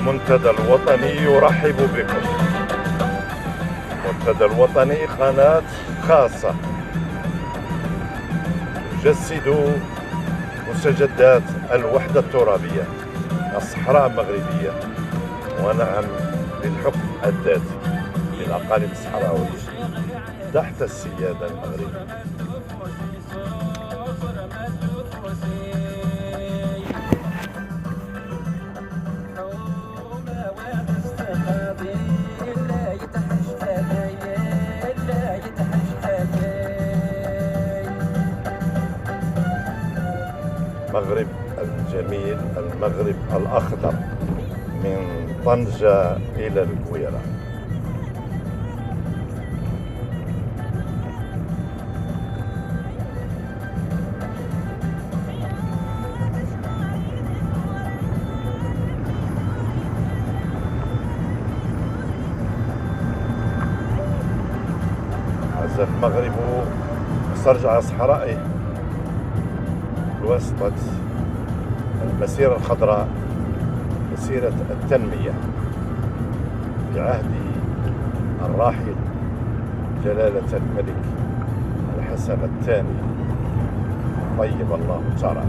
المنتدى الوطني يرحب بكم. المنتدى الوطني قناة خاصة تجسد مستجدات الوحدة الترابية الصحراء المغربية، ونعم للحكم الذاتي للأقاليم الصحراوية تحت السيادة المغربية. المغرب الجميل، المغرب الأخضر من طنجة إلى الكويرة. عزف المغرب استرجع صحرائه بواسطة المسيرة الخضراء، مسيرة التنمية في عهد الراحل جلالة الملك الحسن الثاني طيب الله ثراه.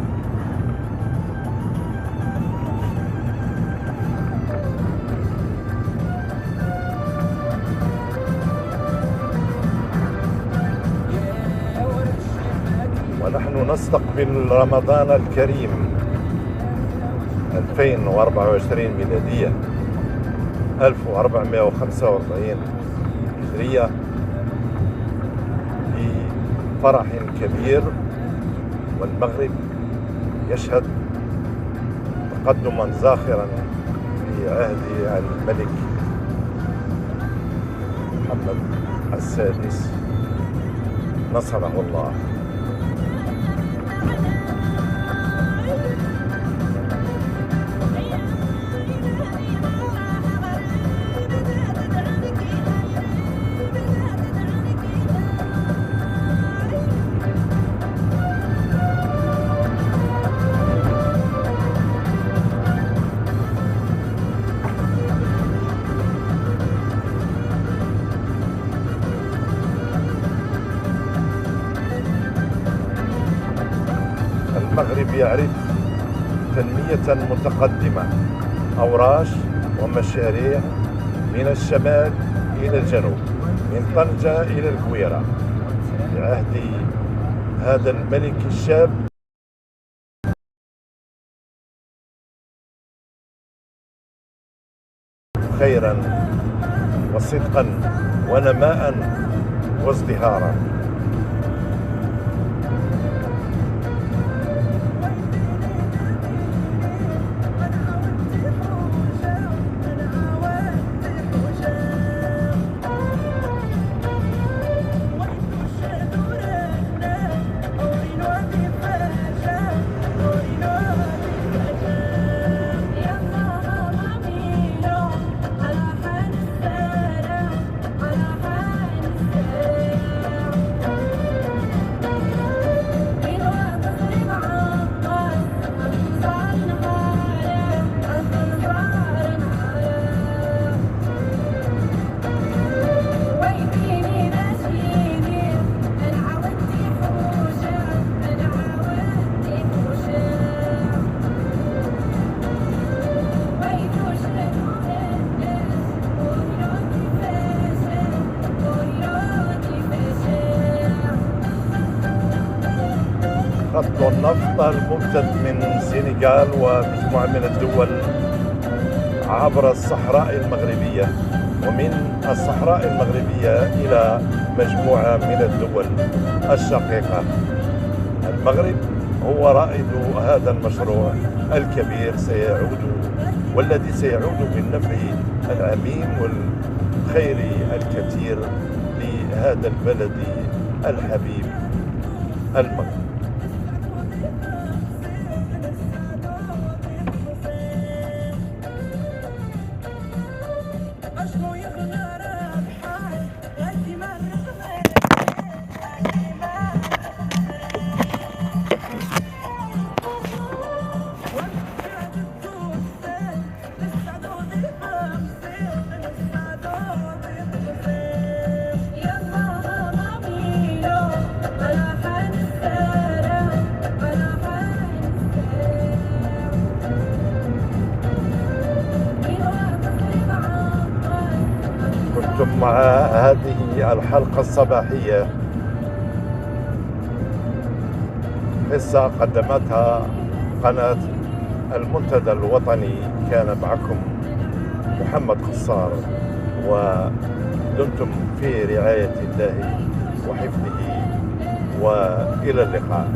ونحن نستقبل رمضان الكريم 2024 ميلادية 1445 هجرية بفرح كبير، والمغرب يشهد تقدما زاخرا في عهد الملك محمد السادس نصره الله. المغرب يعرف تنمية متقدمة، أوراش ومشاريع من الشمال إلى الجنوب، من طنجة إلى الكويرة في عهد هذا الملك الشاب. خيرا وصدقا ونماء وازدهارا. خط النفط الممتد من السنغال ومجموعة من الدول عبر الصحراء المغربية، ومن الصحراء المغربية إلى مجموعة من الدول الشقيقة. المغرب هو رائد هذا المشروع الكبير والذي سيعود بالنفع العميم والخير الكثير لهذا البلد الحبيب المغرب. كنتم مع هذه الحلقة الصباحية، قصة قدمتها قناة المنتدى الوطني. كان معكم محمد قصار، ودمتم في رعاية الله وحفظه، وإلى اللقاء.